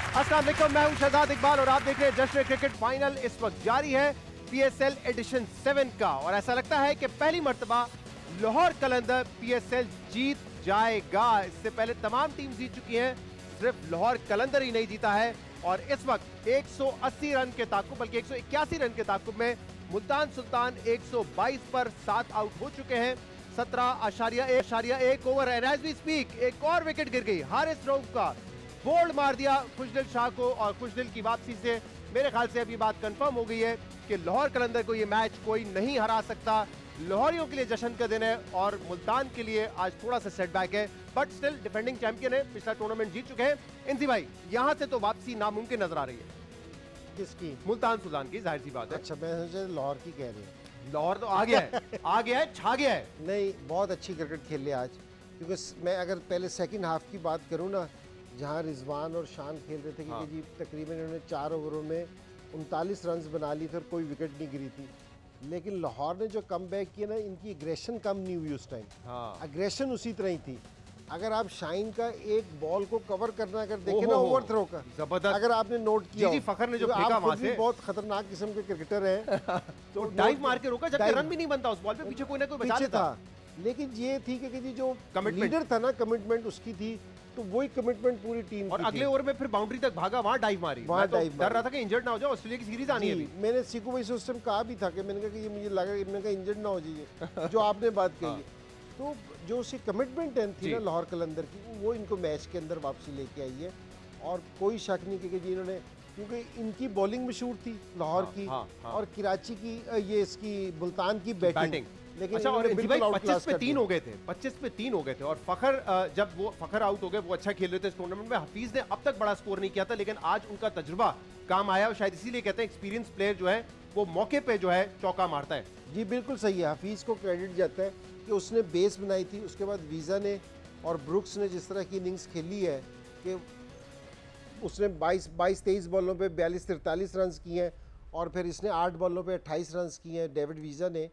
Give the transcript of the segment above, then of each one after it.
अस्सलाम वालेकुम, मैं हूं शहजाद इकबाल और आप देख रहे हैं जश्न क्रिकेट फाइनल। इस वक्त जारी है PSL एडिशन 7 का और ऐसा लगता है कि पहली मर्तबा लाहौर कलंदर PSL जीत जाएगा। इससे पहले तमाम टीम जीत चुकी हैं, सिर्फ लाहौर कलंदर ही नहीं जीता है। और इस वक्त 180 रन के ताकुब, बल्कि 181 रन के ताकुब में मुल्तान सुल्तान 122 पर 7 आउट हो चुके हैं। 17.1 ओवर है। एज वी स्पीक एक और विकेट गिर गई। हारिस रऊफ का बोल्ड मार दिया खुशदिल शाह को और खुशदिल की वापसी से मेरे ख्याल से अभी बात कंफर्म हो गई है कि लाहौर कलंदर को ये मैच कोई नहीं हरा सकता। लाहौरियों के लिए जश्न का दिन है और मुल्तान के लिए आज थोड़ा सा सेटबैक है, बट स्टिल डिफेंडिंग चैंपियन है, पिछला टूर्नामेंट जीत चुके हैं। इंसी भाई, यहां से तो वापसी नामुमकिन नजर आ रही है। किसकी? मुल्तान सुल्तान की, जाहिर सी बात है। अच्छा, मैं सोचा लाहौर की कह रही हूँ। लाहौर तो आ गया है, आ गया है, छा गया है। नहीं, बहुत अच्छी क्रिकेट खेल लिया आज, क्योंकि मैं अगर पहले सेकंड हाफ की बात करूँ ना, जहाँ रिजवान और शान खेल रहे थे कि जी तकरीबन इन्होंने 4 ओवरों में 39 रन बना ली थे और कोई विकेट नहीं गिरी थी। लेकिन लाहौर ने जो कम बैक किया ना, इनकी एग्रेशन कम नहीं हुई उस टाइम। एग्रेशन उसी तरह ही थी। अगर आप शाइन का एक बॉल को कवर करना अगर देखें ना, ओवर थ्रो का जबरदस्त, अगर आपने नोट किया, जी फखर ने जो फेंका वहां से, बहुत खतरनाक किस्म के क्रिकेटर हैं तो डाइव मार के रोका, जबकि रन भी नहीं बनता उस बॉल पे, पीछे कोई ना कोई बचा लेता। लेकिन ये थी कि जी जो लीडर था ना, कमिटमेंट उसकी थी, तो वही कमिटमेंट पूरी टीम और अगले ओवर में फिर बाउंड्री तक भागा, वहां डाइव मारी। डर रहा था कि इंजर्ड ना हो जाए, ऑस्ट्रेलिया की सीरीज आनी है। मैंने सीकू भाई से उस टाइम कहा भी था कि मैंने कहा कि ये मुझे लगा कि मैंने कहा इंजर्ड ना हो जाइए, जो आपने बात कही। तो जो उसकी कमिटमेंट थी ना लाहौर कलंदर की, वो इनको मैच के अंदर वापसी लेके आई है। और कोई शक नहीं कि जी इन्होंने, क्योंकि इनकी बॉलिंग मशहूर थी लाहौर की, और कराची की ये इसकी मुल्तान की बैटिंग। लेकिन अच्छा, और 25 पे 3 हो गए थे, 25 पे 3 हो गए थे। और फखर जब वो फखर आउट हो गए, वो अच्छा खेल रहे थे इस टूर्नामेंट में। हफीज ने अब तक बड़ा स्कोर नहीं किया था, लेकिन आज उनका तजुर्बा काम आया और शायद इसीलिए कहते हैं एक्सपीरियंस प्लेयर जो है वो मौके पे जो है चौका मारता है। जी बिल्कुल सही है, हफीज को क्रेडिट जाता है कि उसने बेस बनाई थी। उसके बाद वीज़ा ने और ब्रुक्स ने जिस तरह की इनिंग्स खेली है कि उसने 22-23 बॉलों पे 42-43 रन किए हैं, और फिर इसने 8 बॉलों पे 28 रन किए हैं डेविड वीज़ा ने।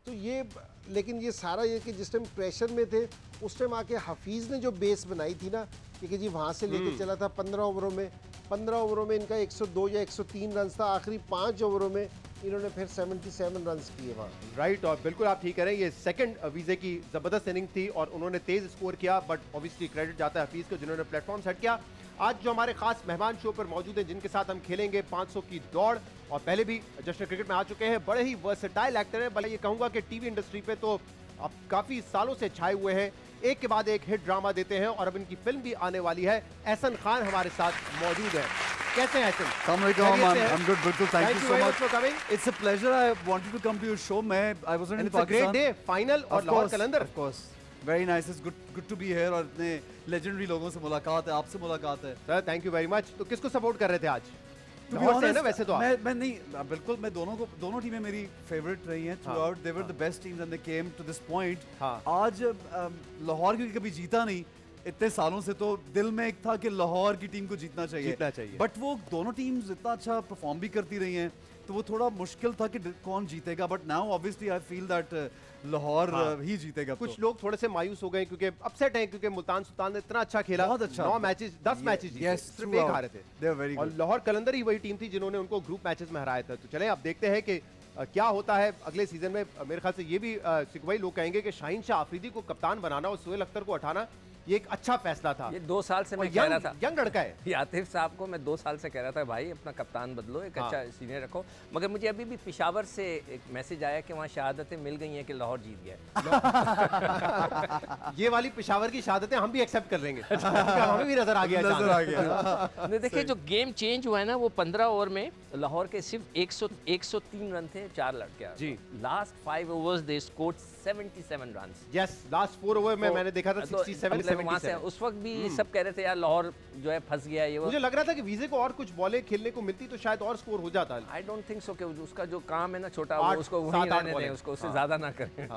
तो ये, लेकिन ये सारा ये कि जिस टाइम प्रेशर में थे उस टाइम आके हफीज़ ने जो बेस बनाई थी ना, कि जी वहाँ से लेके चला था 15 ओवरों में इनका 102 या 103 रन था। आखिरी 5 ओवरों में इन्होंने फिर 77 रन किए वहाँ। राइट, और बिल्कुल आप ठीक कह रहे हैं, ये सेकंड वीज़े की ज़बरदस्त इनिंग थी और उन्होंने तेज़ स्कोर किया, बट ऑब्वियसली क्रेडिट जाता है हफीज़ को जिन्होंने प्लेटफॉर्म सेट किया। आज जो हमारे खास मेहमान शो पर मौजूद हैं, जिनके साथ हम खेलेंगे 500 की दौड़, और पहले भी जश्न क्रिकेट में आ चुके हैं, बड़े ही वर्सेटाइल एक्टर हैं। भले ये कहूँगा कि टीवी इंडस्ट्री पे तो अब काफ़ी सालों से छाए हुए हैं, एक के बाद एक हिट ड्रामा देते हैं और अब इनकी फिल्म भी आने वाली है। एहसन खान हमारे साथ मौजूद है। कैसे हैं एहसन? I'm good, बिल्कुल, thank you so much for coming. It's a pleasure. I wanted to come to your show. I wasn't in Pakistan. It's a great day. Final और लाहौर कलंदर. Of course. Very nice. It's good to be here और इतने legendary लोगों से मुलाकात है, आपसे मुलाकात है। Sir, thank you very much. तो किसको सपोर्ट कर रहे थे आज? To be honest, वैसे तो मैं नहीं, बिल्कुल मैं दोनों टीमें मेरी फेवरेट रही हैं throughout. They were the best teams and they came to this point. आज लाहौर क्योंकि कभी जीता नहीं इतने सालों से, तो दिल में एक था कि लाहौर की टीम को जीतना चाहिए। बट वो दोनों टीम्स इतना अच्छा परफॉर्म भी करती रही हैं, तो वो थोड़ा मुश्किल था कि कौन जीतेगा। But now obviously I feel that Lahore ही जीतेगा। कुछ लोग थोड़े से मायूस हो गए क्योंकि अपसेट हैं, क्योंकि मुल्तान सुल्तान ने इतना अच्छा खेला, बहुत अच्छा, 9 मैचेस 10 मैचेस जीते, सिर्फ एक हारे थे। और लाहौर कलंदर ही वही टीम थी जिन्होंने उनको ग्रुप मैचेस में हराया था। तो चलें अब देखते हैं कि क्या होता है अगले सीजन में। मेरे ख्याल से ये भी सिकवई लोग कहेंगे कि शाहीन शाह आफरीदी को कप्तान बनाना और सोहेल अख्तर को हटाना ये एक अच्छा फैसला था। ये 2 साल से मैं कह रहा था, यंग लड़का है आतिफ साहब को मैं 2 साल से कह रहा था, भाई अपना कप्तान बदलो, एक अच्छा सीनियर रखो। मगर मुझे अभी भी पेशावर से एक मैसेज आया कि वहाँ शहादतें मिल गई हैं कि लाहौर जीत गया। ये वाली पेशावर की शहादतें हम भी एक्सेप्ट कर लेंगे। हमें भी नजर आ गया। देखिए जो गेम चेंज हुआ है ना, वो 15 ओवर में लाहौर के सिर्फ 103 रन थे, 4 लड़के जी। Last 5 overs they scored 77 run. Yes, last 4 over में मैंने देखा था 67 वहाँ से उस वक्त भी सब कह रहे थे यार लाहौर जो है फंस गया। ये मुझे लग रहा था कि वीजे को और कुछ बॉलें खेलने को मिलती तो शायद और स्कोर हो जाता। आई डोंट थिंक सो कि उसका जो काम है ना छोटा, वो उसको वहीं रहने दें, उसको उससे ज्यादा ना करें।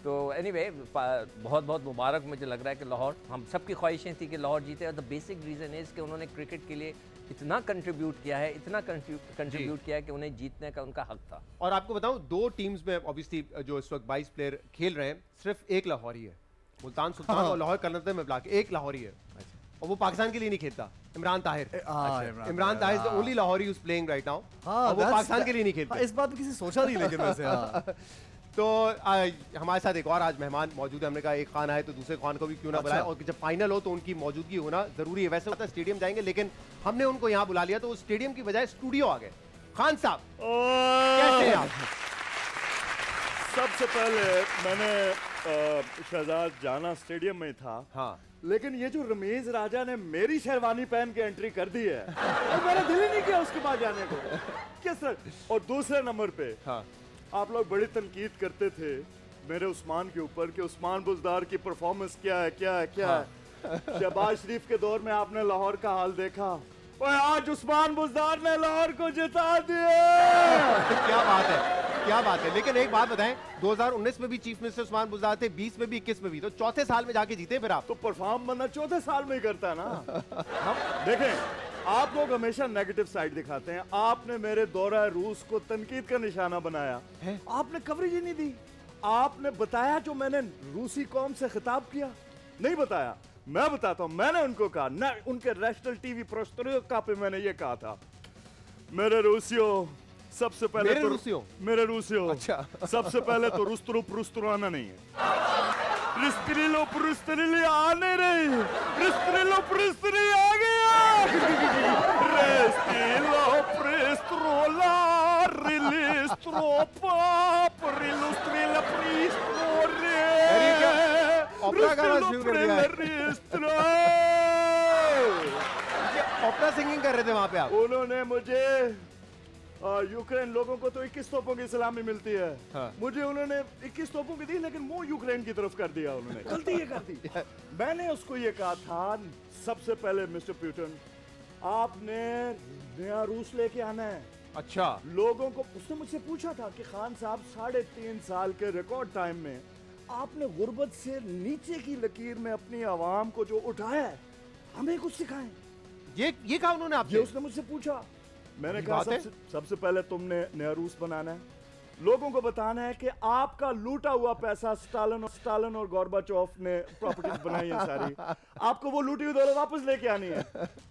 तो एनीवे बहुत बहुत मुबारक। मुझे लग रहा है कि लाहौर, हम सबकी ख्वाहिशें थी कि लाहौर जीते, और द बेसिक रीजन इज कि उन्होंने क्रिकेट के लिए इतना कंट्रीब्यूट किया है, इतना कंट्रीब्यूट किया है कि उन्हें जीतने का उनका हक था। और आपको बताऊं, 2 टीम्स में ऑब्वियसली जो इस वक्त 22 प्लेयर खेल रहे हैं, सिर्फ एक लाहौरी है। मुल्तान सुल्तान और लाहौर कलंदर में मिला के एक लाहौरी है। और वो पाकिस्तान के लिए नहीं खेलता, Imran Tahir. Imran Tahir is the only Lahori who is playing right now, वो पाकिस्तान के लिए नहीं खेलता। इस बात पे किसी सोचा नहीं लेकिन वैसे। तो हमारे साथ एक और आज मेहमान मौजूद है। हमने कहा एक खान आए तो दूसरे खान को भी क्यों ना बुलाएं, और जब फाइनल हो तो उनकी मौजूदगी होना जरूरी है। वैसे होता स्टेडियम जाएंगे, लेकिन हमने उनको यहाँ बुला लिया तो वो स्टेडियम की बजाय स्टूडियो आ गए। खान साहब कैसे हैं आप? सबसे पहले मैंने शहजाद जाना स्टेडियम में था, हाँ, लेकिन ये जो रमीज राजा ने मेरी शेरवानी पहन के एंट्री कर दी है और मेरा दिल ही नहीं किया उसके बाद जाने को। किस तरह। और दूसरे नंबर पे, हाँ, आप लोग बड़ी तनकीद करते थे मेरे उस्मान के ऊपर कि उस्मान बुज़दार की परफॉर्मेंस क्या है, क्या है, क्या है। शहबाज शरीफ के दौर में आपने लाहौर का हाल देखा, और आज उस्मान बुज़दार ने लाहौर को जिता दिया। क्या बात है, क्या बात है। लेकिन एक बात बताएं, 2019 में भी चीफ मिनिस्टर उस्मान बुज़दार थे, 20 में भी, 21 में भी, तो चौथे साल में जाके जीते फिर आप। तो परफॉर्म बंदा चौथे साल में ही करता है ना। हम देखें, आप लोग हमेशा नेगेटिव साइड दिखाते हैं। आपने मेरे दौरा रूस को तनकीद का निशाना बनाया है? आपने कवरेज ही नहीं दी। आपने बताया जो मैंने रूसी कौम से खिताब किया नहीं बताया। मैं बताता हूं, मैंने उनको कहा ना, उनके नेशनल टीवी प्रोस्टोरिका पे मैंने ये कहा था, मेरे रूसियों सबसे पहले मेरे रूसियों अच्छा सबसे पहले तो रुस्तुराना नहीं है। रिस्त्रिलो प्रुस्त्रिली आने रही, रिस्त्रिलो प्रुस्त्रिली आ गया। रिस्त्रिलो प्रुस्त्रोला रिलिस्ट्रोपा रिलुस्त्रिला प्रिस्त्रोरे ऑपरा गाना शुरू कर दिया। ऑपरा सिंगिंग कर रहे थे वहां पे आप। उन्होंने मुझे यूक्रेन लोगों को तो 21 तोपों की सलामी मिलती है, हाँ। मुझे उन्होंने 21 तोपों की दी, लेकिन मुंह यूक्रेन की तरफ कर दिया उन्होंने। गलती ये कर दी। मैंने उसको ये कहा था, सबसे पहले मिस्टर प्यूटन आपने नया रूस लेके आना है। अच्छा। लोगों को उसने मुझसे पूछा था कि खान साहब 3.5 साल के रिकॉर्ड टाइम में आपने गुर्बत से नीचे की लकीर में अपनी आवाम को जो उठाया है, हमें कुछ सिखाएं। ये कहा उन्होंने आपसे? उसने मुझसे पूछा। मैंने कहा सबसे पहले तुमने नया रूस बनाना है, लोगों को बताना है कि आपका लूटा हुआ पैसा स्टालिन और गोर्बाचोव ने प्रॉपर्टीज बनाई है सारी, आपको वो लूटी हुई दौलत वापस लेके आनी है।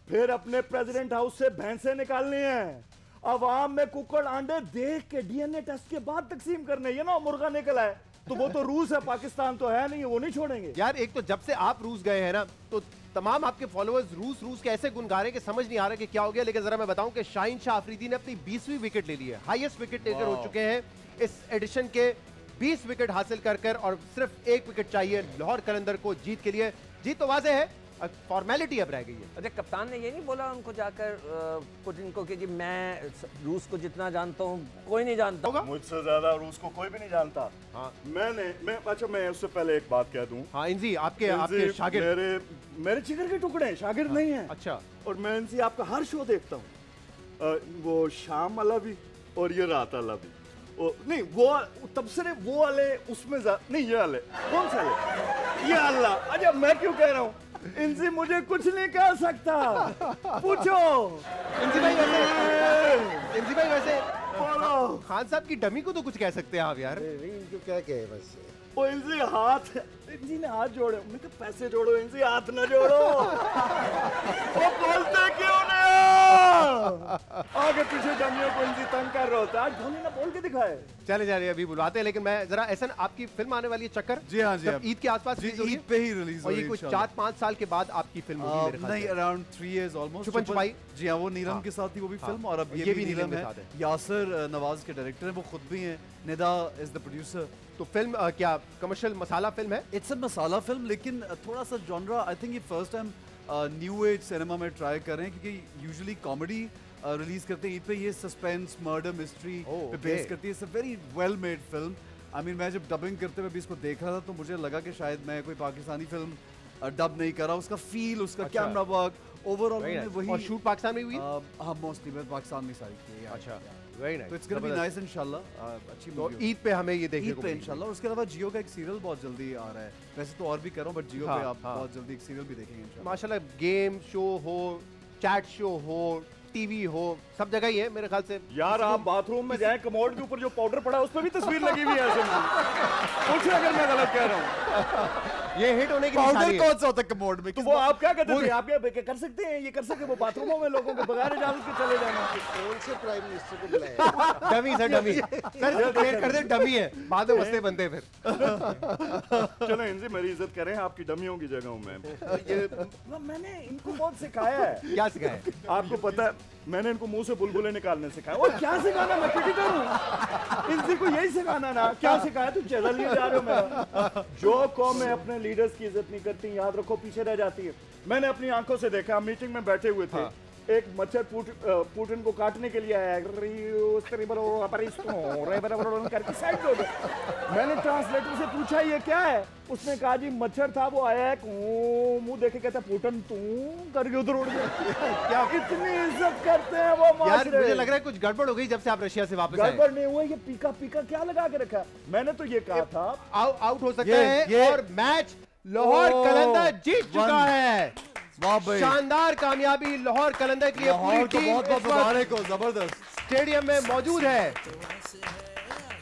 फिर अपने प्रेसिडेंट हाउस से भैंसे निकालनी है, अवाम में कुकड़ अंडे देख के डीएनए टेस्ट के बाद तकसीम करने। ये ना मुर्गा निकला है तो वो तो रूस है, पाकिस्तान तो है नहीं, वो नहीं छोड़ेंगे। यार एक तो जब से आप रूस गए हैं ना, तो तमाम आपके फॉलोअर्स रूस के ऐसे गुन गा रहे हैं कि समझ नहीं आ रहा कि क्या हो गया। लेकिन जरा मैं बताऊं कि शाहीन शाह अफरीदी ने अपनी 20वीं विकेट ले ली है। हाईएस्ट विकेट टेकर हो चुके हैं इस एडिशन के, 20 विकेट हासिल कर और सिर्फ 1 विकेट चाहिए लाहौर कलंदर को जीत के लिए। जीत तो वाज़ेह है, फॉर्मेलिटी अब रह गई है। अच्छा, कप्तान ने ये नहीं बोला उनको जाकर पुतिन को कि जी मैं रूस को जितना जानता हूँ कोई नहीं जानता होगा? मुझसे ज्यादा रूस को कोई भी नहीं जानता। हाँ। मैं उससे पहले एक बात कह दूं। हाँ, इंजी आपके शागिर्द मेरे जिगर के टुकड़े हैं, शागिर्द नहीं है। अच्छा। और मैं इंजी आपका हर शो देखता हूँ, वो शाम वाला भी और ये रात वाला भी। नहीं वो तबसरे वो वाले उसमें नहीं, ये वाले कौन सा ये अल्लाह। अच्छा मैं क्यों कह रहा हूँ, इनसे मुझे कुछ नहीं कह सकता, पूछो। इंजी भाई वैसे खान साहब की डमी को तो कुछ कह सकते हैं आप यार। इनको क्या कहे बस। वो इनसे हाथ, इनसी ने हाथ जोड़े, उन्हें कहा पैसे जोड़ो, इनसे हाथ न जोड़ो। वो बोलते क्यों नहीं? आगे पीछे डमियों को इनसे तंग कर रहा होता है। आज धोनी ने बोल के दिखाए। चले जा रहे अभी बुलवाते हैं, लेकिन मैं जरा ऐसा, आपकी फिल्म आने वाली है चक्कर? जी हाँ जी, ईद के आसपास ईद पे ही रिलीज और ये कुछ 4-5 साल के बाद आपकी फिल्म होगी मेरे ख्याल से। नहीं, अराउंड 3 years ऑलमोस्ट। छुपन छुपाई। जी हाँ, वो नीलम के साथ ही वो भी फिल्म, और अब ये भी नीलम है। यासर नवाज के डायरेक्टर हैं, वो खुद भी हैं। Nida is the producer. तो फिल्म क्या कमर्शियल मसाला फिल्म है? इट्स अ मसाला फिल्म, लेकिन थोड़ा सा जॉनरा आई थिंक ये first time new age cinema में ट्राई कर रहे हैं, क्योंकि यूजुअली कॉमेडी रिलीज करते हैं ईद पे, ये सस्पेंस मर्डर मिस्ट्री पे बेस करती है। It's a very well made film. I mean मैं जब डबिंग करते हुए भी इसको देख रहा था तो मुझे लगा कि शायद मैं कोई पाकिस्तानी फिल्म डब नहीं कर रहा। उसका फील, उसका कैमरा वर्क ओवरऑल वही। और शूट पाकिस्तान में हुई? हाँ, मोस्टली मैं पाकिस्तान में सारी की है। अच्छा, वेरी नाइस। तो इट्स गोना बी नाइस इंशाल्लाह। अच्छी तो ईद पे हमें ये देखने को मिलेगी इंशाल्लाह। उसके अलावा जियो का एक सीरियल बहुत जल्दी आ रहा है, वैसे तो और भी कर रहा हूं, बट जियो पे आप बहुत जल्दी एक सीरियल भी देखेंगे इंशाल्लाह। माशाल्लाह, गेम शो हो, चैट शो हो, टीवी हो, सब जगह ही है मेरे ख्याल से। यार आप बाथरूम में जाएं, कमोड के ऊपर जो पाउडर पड़ा है उस पर भी तस्वीर लगी हुई है। पूछिए अगर मैं गलत कह रहा हूँ। ये हिट होने की पाउडर निशानी है। कौन सा होता है कमोड में? तो वो आप क्या कहते थे? आप क्या कर सकते हैं? ये कर सकते हैं वो बाथरूमों में लोगों को बगैर इजाजत के चले जाना। कौन से प्राइम मिनिस्टर को बुलाया? Dummy sir, dummy sir, clear कर दे, डमी है, बाद में मसले बनते हैं फिर। चलो इनसे मेरी इज्जत करें, आपकी डमियों की जगह हूं मैं। ये मैंने इनको बहुत सिखाया है। क्या सिखाया? आपको पता है, मैंने इनको मुंह से बुलबुलें निकालने सिखाया। और क्या सिखाना, मैं क्रिकेटर हूँ, इनसे को यही सिखाना ना। क्या सिखाया? तुम चल लिए जा रहे हो मेरा। जो कौमें अपने लीडर्स की इज्जत नहीं करती, याद रखो पीछे रह जाती है। मैंने अपनी आंखों से देखा, मीटिंग में बैठे हुए थे, एक मच्छर पुतिन को काटने के लिए आया, करके साइड हो गया। मैंने ट्रांसलेटर से पूछा ये क्या है, उसने कहा जी मच्छर था, वो आया है, मुंह देखे कहता पुतिन तू करके उधर उड़ गया। क्या इतनी इज्जत करते हैं वो यार, मुझे लग रहा है कुछ गड़बड़ हो गई जब से आप रशिया से वापस आए। गड़बड़ नहीं हुआ, ये पीका पीका क्या लगा के रखा। मैंने तो ये कहा था आउट हो सकता है, और मैच लाहौर कलंदर जीत चुका है। वाह भाई, शानदार कामयाबी लाहौर कलंदर के लिए। पूरी टीम बहुत बहुत मुबारक हो, जबरदस्त स्टेडियम में मौजूद है।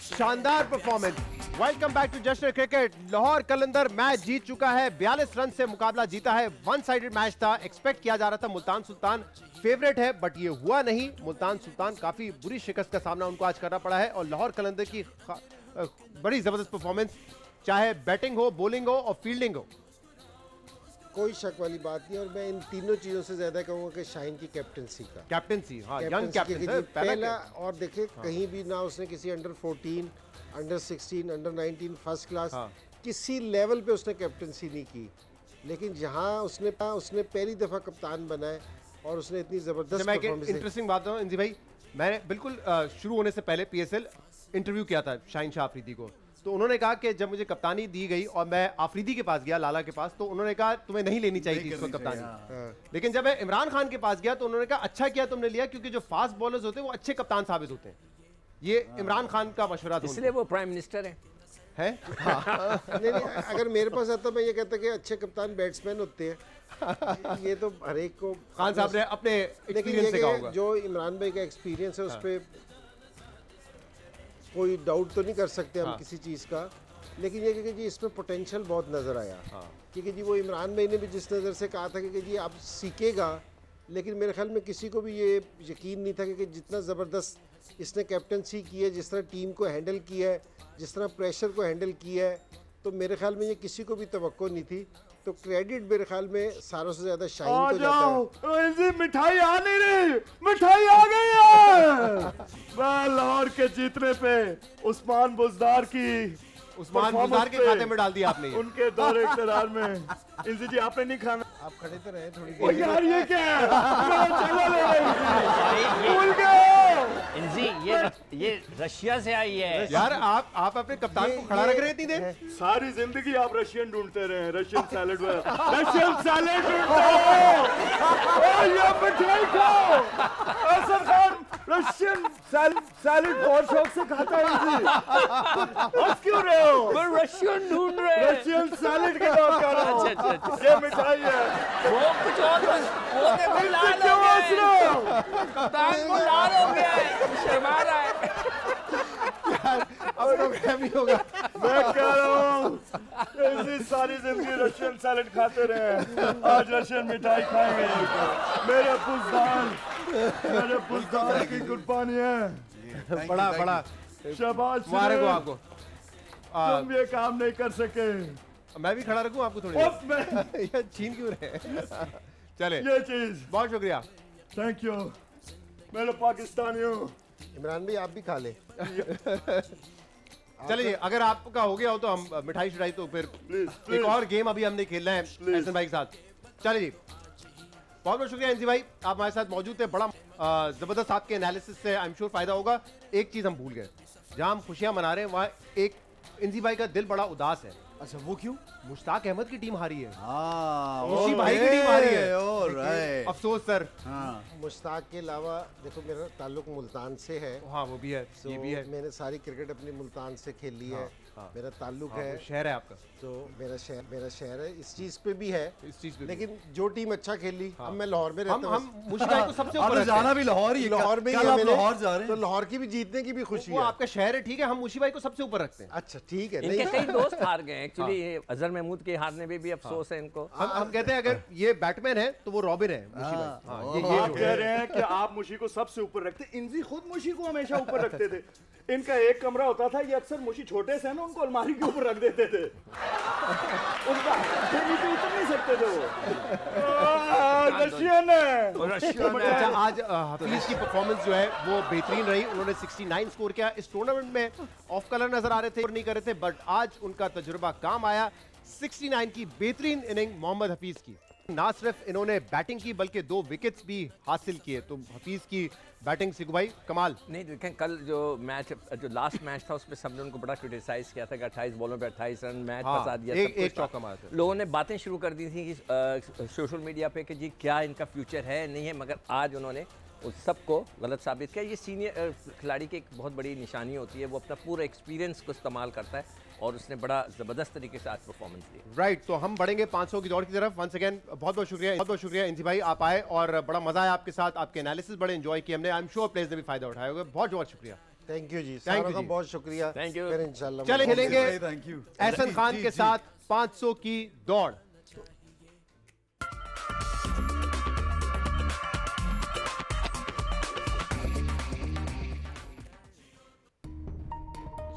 शानदार परफॉर्मेंस। वेलकम बैक टू जश्न क्रिकेट। लाहौर कलंदर मैच जीत चुका है, 42 रन से मुकाबला जीता है। वन साइडेड मैच था, एक्सपेक्ट किया जा रहा था मुल्तान सुल्तान फेवरेट है, बट ये हुआ नहीं। मुल्तान सुल्तान काफी बुरी शिकस्त का सामना उनको आज करना पड़ा है, और लाहौर कलंदर की बड़ी जबरदस्त परफॉर्मेंस, चाहे बैटिंग हो, बॉलिंग हो और फील्डिंग हो। कोई शक वाली बात नहीं। और मैं इन तीनों चीजों से ज्यादा कहूंगा कि शाहीन की कैप्टनसी का, कैप्टनसी, हाँ, यंग कैप्टन कैप्टन पहला। और देखिए कहीं भी ना उसने किसी under 14, under 16, under 19 first class किसी लेवल पे उसने कैप्टनसी नहीं की, लेकिन जहां उसने पहली दफा कप्तान बना है और उसने इतनी जबरदस्त परफॉर्मेंस। इंटरेस्टिंग बात है इंजी भाई, मैंने बिल्कुल शुरू होने से पहले पीएसएल इंटरव्यू किया था शाहीन शाह अफरीदी को, तो उन्होंने कहा कि जब मुझे कप्तानी दी गई और मैं आफरीदी के पास गया, लाला के पास, तो उन्होंने कहा तुम्हें नहीं लेनी चाहिए थी इस वक्त कप्तानी। लेकिन जब मैं इमरान खान के पास गया तो उन्होंने कहा अच्छा किया तुमने लिया, क्योंकि जो फास्ट बॉलर्स होते हैं वो अच्छे कप्तान साबित होते हैं। ये इमरान खान का मशवरा था, इसलिए वो प्राइम मिनिस्टर है। नहीं, अगर मेरे पास आता मैं ये कहता कि अच्छे कप्तान बैट्समैन होते हैं। ये तो हर एक को खान साहब ने अपने एक्सपीरियंस से कहा होगा। जो इमरान भाई का एक्सपीरियंस है उस पर कोई डाउट तो नहीं कर सकते हम किसी चीज़ का, लेकिन ये कि जी इसमें पोटेंशियल बहुत नज़र आया। क्योंकि जी वो इमरान भाई ने भी जिस नज़र से कहा था कि जी आप सीखेगा, लेकिन मेरे ख्याल में किसी को भी ये यकीन नहीं था कि जितना ज़बरदस्त इसने कैप्टनसी की है, जिस तरह टीम को हैंडल किया है, जिस तरह प्रेशर को हैंडल किया है, तो मेरे ख्याल में ये किसी को भी तवक्को नहीं थी। तो क्रेडिट मेरे ख्याल में सारों से ज्यादा शाहीन को जाता है। मिठाई आ नहीं रही, मिठाई आ गई है। लाहौर के जीतने पे उस्मान बुजदार के खाते में डाल दिया आपने। उनके दौरे इक़्तिदार में इंजी जी आपने नहीं खाना। आप खड़े तो रहे थोड़ी देर। यार ये क्या है? भूल गए इंजी, ये रशिया से आई है। यार आप अपने कप्तान को खड़ा रख रहे थे इतनी देर। सारी जिंदगी आप रशियन ढूंढते रहे, रशियन सैलेड रशियन सैलेड मिठाई खाओ। असद खान रशियन सैलेड बहुत शौक से खाता है। क्यों रहे हो? मैं रशियन ढूंढ रहे हैं। रशियन सैलेड की बात कर रहा हूँ। अच्छा। ये मिठाई है। वो कुछ और वो देखो लाल हो गया। कप्तान को लाल हो गया है, शर्मा रहा है। यार अब तो क्या भी होगा। मैं कह रहा हूँ ऐसी सारी जिंदगी रशियन सैलेड खाते रहे, आज रशियन मिठाई खाएंगे। मेरे पुजदार की कुर्बानी है। बड़ा शाबाश मुबारक हो आपको। तुम ये काम नहीं कर सके। मैं भी खड़ा रखूं आपको थोड़ी देर? यार छीन क्यों रहे? चले, ये चीज बहुत शुक्रिया, थैंक यू। मैं तो पाकिस्तानी हूँ। इमरान भाई आप भी खा ले। चलिए, अगर आपका हो गया हो तो हम मिठाई शिठाई तो फिर एक और गेम अभी हमने खेलना है एहसन भाई के साथ। चलिए जी, बहुत बहुत शुक्रिया इंजी भाई, आप हमारे साथ मौजूद थे। बड़ा जबरदस्त आपके एनालिसिस से आई एम श्योर फायदा होगा। एक चीज हम भूल गए, जहां हम खुशियां मना रहे हैं वहाँ एक इंजी भाई का दिल बड़ा उदास है। अच्छा, वो क्यों? मुश्ताक अहमद की टीम हारी है। खुशी भाई की टीम हारी है। अफसोस सर। मुश्ताक के अलावा देखो मेरा ताल्लुक मुल्तान से है। हाँ वो भी है, ये भी है। मैंने सारी क्रिकेट अपनी मुल्तान से खेली है। मेरा ताल्लुक है, शहर है आपका, तो मेरा शहर है, इस चीज पे भी है, इस चीज पे लेकिन जो टीम अच्छा खेली, अब मैं लाहौर में रहता हूं, हम मुश्ताक को सबसे ऊपर जाना भी लाहौर ही, लाहौर में ही है, लाहौर जा रहे हैं, तो लाहौर की भी जीतने की भी खुशी है। वो आपका शहर है, ठीक है, हम मुशी भाई को सबसे ऊपर रखते हैं। अच्छा ठीक है, इनके कई दोस्त हार गए एक्चुअली, अजहर महमूद के हारने में भी अफसोस है इनको। हम कहते हैं अगर ये बैटमैन है तो वो रॉबिन है, मुशी भाई। ये आप कह रहे हैं कि आप मुशी को सबसे ऊपर रखते, इनजी खुद मुशी को हमेशा ऊपर रखते थे। इनका एक कमरा होता था, ये अक्सर मुशी छोटे से ना उनको अलमारी के ऊपर रख देते थे, उनका फिर नीचे उतर नहीं सकते थे वो। रशियन है। अच्छा, आज हफीज की परफॉर्मेंस जो है वो बेहतरीन रही, उन्होंने 69 स्कोर किया। इस टूर्नामेंट में ऑफ कलर नजर आ रहे थे और नहीं कर रहे थे, बट आज उनका तजुर्बा काम आया। 69 की बेहतरीन इनिंग मोहम्मद हफीज की, ना सिर्फ इन्होंने बैटिंग की बल्कि 2 विकेट्स भी हासिल किए। तो हफीज की बैटिंग सिकू भाई कमाल। नहीं देखें, कल जो लास्ट मैच था उसमें सबने उनको बड़ा क्रिटिसाइज किया था कि 28 बॉलों पे 28 रन, मैच फंसा दिया, एक चौका मारा था। लोगों ने बातें शुरू कर दी थी कि सोशल मीडिया पे कि जी क्या इनका फ्यूचर है नहीं है, मगर आज उन्होंने उस सबको गलत साबित किया। ये सीनियर खिलाड़ी की एक बहुत बड़ी निशानी होती है, वो अपना पूरा एक्सपीरियंस को इस्तेमाल करता है और उसने बड़ा ज़बरदस्त तरीके से आज परफॉर्मेंस दी। राइट, तो हम बढ़ेंगे 500 की दौड़ की तरफ। वंस अगेन बहुत बहुत शुक्रिया इंजी भाई, आप आए और बड़ा मजा आया आपके साथ, आपके एनालिसिस बड़े एंजॉय किए हमने। आई एम श्योर प्लेयर्स ने भी फायदा उठाया होगा। बहुत बहुत शुक्रिया। थैंक यू जी, थैंक यू, बहुत शुक्रिया, थैंक यू। फिर इंशाल्लाह चले खेलेंगे थैंक यू एहसन खान के साथ 500 की दौड़।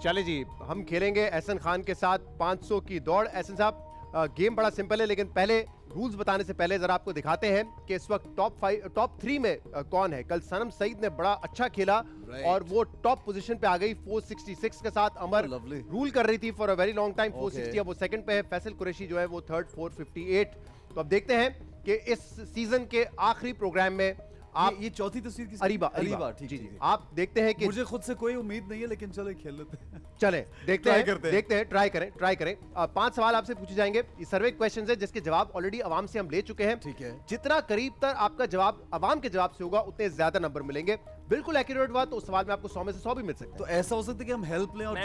चले जी, हम खेलेंगे एहसन खान के साथ 500 की दौड़। एहसन साहब, गेम बड़ा सिंपल है, लेकिन पहले रूल्स बताने से पहले जरा आपको दिखाते हैं कि इस वक्त टॉप 3 में कौन है। कल सनम सईद ने बड़ा अच्छा खेला और वो टॉप पोजीशन पे आ गई 466 के साथ। अमर रूल कर रही थी for a very long time 460, अब वो सेकंड पे है। फैसल कुरैशी जो है वो थर्ड 458। तो अब देखते हैं कि इस सीजन के आखिरी प्रोग्राम में आप ये चौथी तस्वीर की अरीबा ठीक जी, आप देखते हैं कि मुझे खुद से कोई उम्मीद नहीं है, लेकिन चले खेल लेते हैं। चले देखते हैं, ट्राई करें। 5 सवाल आपसे पूछे जाएंगे, ये सर्वे क्वेश्चंस है जिसके जवाब ऑलरेडी अवाम से हम ले चुके हैं। ठीक है, जितना करीब तक आपका जवाब अवाम के जवाब से होगा उतने ज्यादा नंबर मिलेंगे। बिल्कुल एक्यूरेट हुआ तो उस सवाल में आपको 100 में से 100 भी मिल सकते हैं। तो ऐसा हो सकता है कि हम हेल्प लें और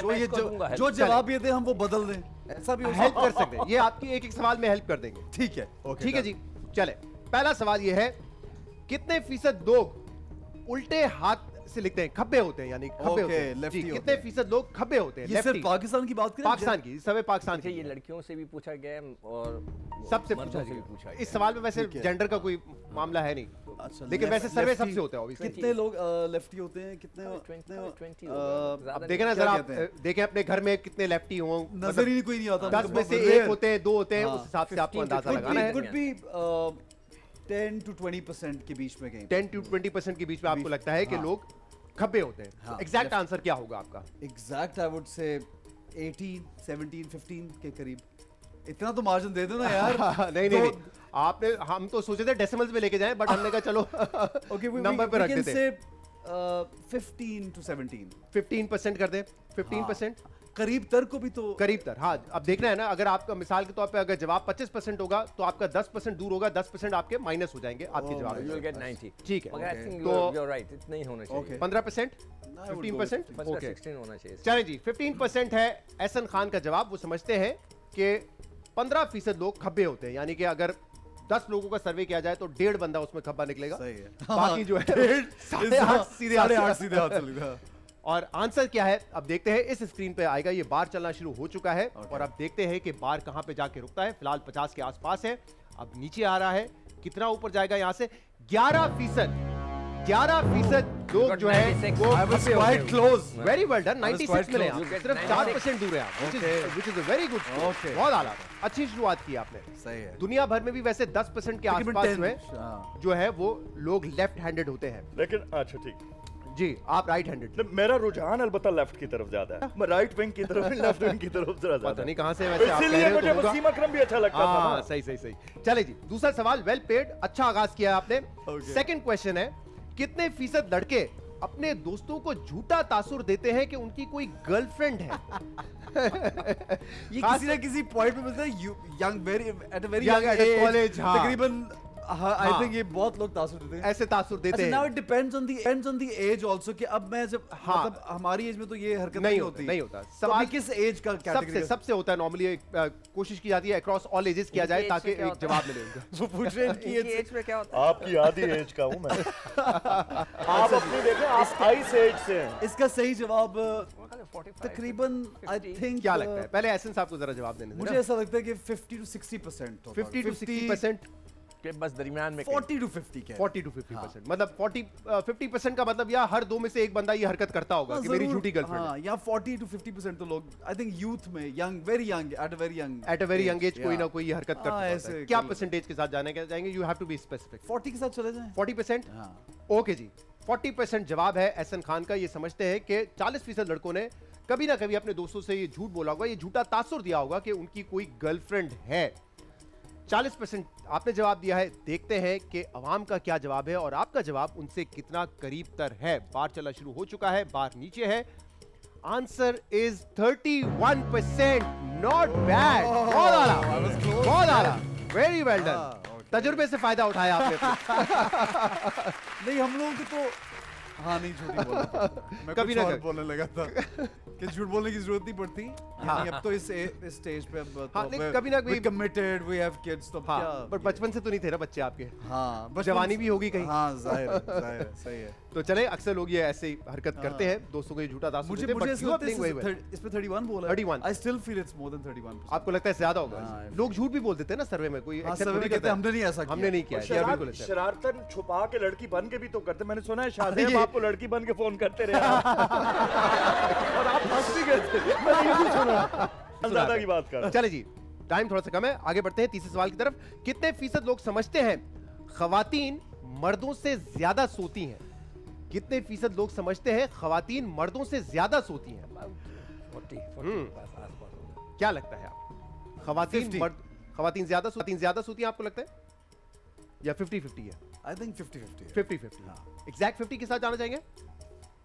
जो जवाब ये दे हम वो बदल दें, ऐसा भी हेल्प कर सकते हैं। ये आपकी एक सवाल में हेल्प कर देंगे। ठीक है, ठीक है जी। चले, पहला सवाल ये है, कितने फीसद लोग उल्टे हाथ से लिखते हैं, खब्बे होते हैं, यानी खब्बे होते हैं जी, कितने फीसद लोग खब्बे होते हैं? ये सिर्फ पाकिस्तान की बात करें, पाकिस्तान की, सभी पाकिस्तान की। ये लड़कियों से भी पूछा गया और सबसे पूछा। इस सवाल में वैसे जेंडर का कोई मामला है नहीं, अच्छा, लेकिन वैसे सर्वे सबसे होता है। कितने लोग लेफ्टी होते हैं, कितने? अब देखें ना जरा, देखें अपने घर में कितने लेफ्टी हों, नजर ही कोई नहीं आता। 10 में से 1 होते हैं, 2 होते हैं, उस हिसाब से आपको अंदाजा लगाना है। 10 to 20% के बीच में कहीं 10 to 20% के बीच में आपको लगता है कि लोग खब्बे होते हैं। एग्जैक्ट आंसर क्या होगा आपका? एग्जैक्ट आई वुड से 18, 17, 15 के करीब। इतना तो मार्जिन दे दो ना यार। नहीं, आपने, हम तो सोचे थे डेसिमल्स में लेके जाएं, बट हमने कहा चलो नंबर पे रख देते हैं। 15 to 17, 15% कर दें। 15% करीब तर को भी तो करीब तर। हाँ, अब देखना है ना, अगर आपका मिसाल के तौर पे अगर जवाब 25% होगा तो आपका 10% दूर होगा, 10% आपके माइनस हो जाएंगे आपके जवाब में। You will get 90. ठीक है, मगर I think तो you're right, इतना ही होना चाहिए। 15%, 15%, 16 होना चाहिए। चलें जी, 15% है एहसन खान का जवाब। वो समझते हैं कि 15% लोग खब्बे होते हैं, यानी कि अगर 10 लोगों का सर्वे किया जाए तो 1.5 बंदा उसमें खब्बा निकलेगा। सही है। बाकी जो है 8.5 सीधे हाथ चलेगा। और आंसर क्या है अब देखते हैं, इस स्क्रीन पे आएगा। ये बार चलना शुरू हो चुका है और अब देखते हैं कि बार कहां पे जाके रुकता है। फिलहाल 50 के आसपास है, अब नीचे आ रहा है, कितना ऊपर जाएगा यहां से? 11% लोग जो है वो quite close. Very well done, 96 मिले आप, सिर्फ 4% दूर है आप, which is a very good score. बहुत आला, अच्छी शुरुआत की आपने। सही है। दुनिया भर में भी वैसे 10% के आसपास जो है वो लोग लेफ्ट हैंडेड होते हैं। लेकिन अच्छा ठीक जी, आप राइट हैंडेड। मेरा रुझान अलबत्ता लेफ्ट की तरफ ज्यादा है, मैं राइट विंग की तरफ, लेफ्ट विंग की तरफ जरा ज्यादा। नहीं कहां से वैसे आप कह रहे इसलिए हो, मुझे तो वसीम अकरम भी अच्छा लगता था ना। सही। चले जी, दूसरा सवाल, वेल पेड, अच्छा आगाज किया आपने। सेकंड क्वेश्चन है, कितने फीसद लड़के अपने दोस्तों को झूठा तासुर देते हैं कि उनकी कोई गर्लफ्रेंड है? ये किसी ना किसी पॉइंट पे मिलता है, young, very at a very young age, college, तकरीबन आई थिंक ये बहुत लोग तासुर देते हैं, ऐसे तासुर देते हैं। Now it depends on the age also कि अब मैं जब मतलब हमारी एज में तो ये हरकत नहीं होती, नहीं होता। सवाल किस एज का कैटेगरी सबसे होता है नॉर्मली, कोशिश की जाती है अक्रॉस ऑल एजेस किया जाए ताकि एक जवाब मिले उनका। वो पूछ रहे हैं कि एज में क्या होता है? आपकी आधी एज का हूं मैं। आप अपनी देखें, आप 22 एज से हैं। इसका सही जवाब तकरीबन आई थिंक क्या लगता है? पहले एहसन साहब को जरा जवाब देने मुझे ऐसा लगता है कि 50 to 60% होगा। 50 to 60% के बस दरमियान में 40 to 50 क्या है? 40 to 50%, मतलब 50% का मतलब या हर दो में से एक बंदा ये हरकत करता होगा कि मेरी झूठी गर्लफ्रेंड है। या 40 to 50% तो लोग आई थिंक यूथ में young, very young, at a very young age कोई ना कोई ये हरकत करता है। क्या परसेंटेज के साथ जाने जाएंगे? You have to be specific. 40 के साथ चले जाएं। 40%? ओके जी, 40% जवाब है एहसन खान का। ये समझते हैं कि 40% लड़कों ने कभी ना कभी अपने दोस्तों से ये झूठ बोला होगा, ये झूठा तासुर दिया होगा कि उनकी कोई गर्लफ्रेंड है। 40% आपने जवाब दिया है। देखते हैं कि अवाम का क्या जवाब है और आपका जवाब उनसे कितना करीब तर है। बार चला शुरू हो चुका है, बार नीचे है। Answer is 31%। नॉट बैड, बहुत आला, बहुत आला, वेरी वेल डन। तजुर्बे से फायदा उठाया आपने। नहीं, हम लोगों को तो नहीं झूठ बोला मैं कभी ना बोलने लगा था कि झूठ बोलने की जरूरत नहीं पड़ती। अब तो इस स्टेज पे अब तो कभी ना कभी कमिटेड, वी हैव किड्स, तो क्या, पर बचपन से तो नहीं थे ना बच्चे आपके। हाँ, जवानी भी होगी कहीं। जाहिर है, सही है। तो चले, अक्सर लोग ये ऐसे हरकत करते हैं, दोस्तों को ये झूठा तासुर देते हैं। मुझे इस पे 31 बोला है। 31, I still feel it's more than 31%। आपको लगता है ज्यादा होगा? लोग झूठ भी बोल देते हैं ना सर्वे में, कोई सर्वे में कहते हैं हमने नहीं ऐसा किया, हमने नहीं किया। बिल्कुल शरारतन छुपा के लड़की बन के भी तो करते। मैंने सुना है शादी आपको लड़की बन के फोन करते रहे और आप हंस भी गए थे। मैंने ये भी सुना। ज्यादा की बात कर। चले जी, टाइम थोड़ा सा कम है, आगे बढ़ते हैं तीसरे सवाल की तरफ। कितने फीसद लोग समझते हैं खवातीन मर्दों से ज्यादा सोती हैं? कितने फीसद लोग समझते हैं खवातीन मर्दों से ज्यादा सोती हैं? 40 क्या लगता है आप? खवातीन ज्यादा सोती हैं आपको लगता है, या 50-50 है? I think 50-50। 50-50 एग्जैक्ट 50 के साथ जाना चाहेंगे?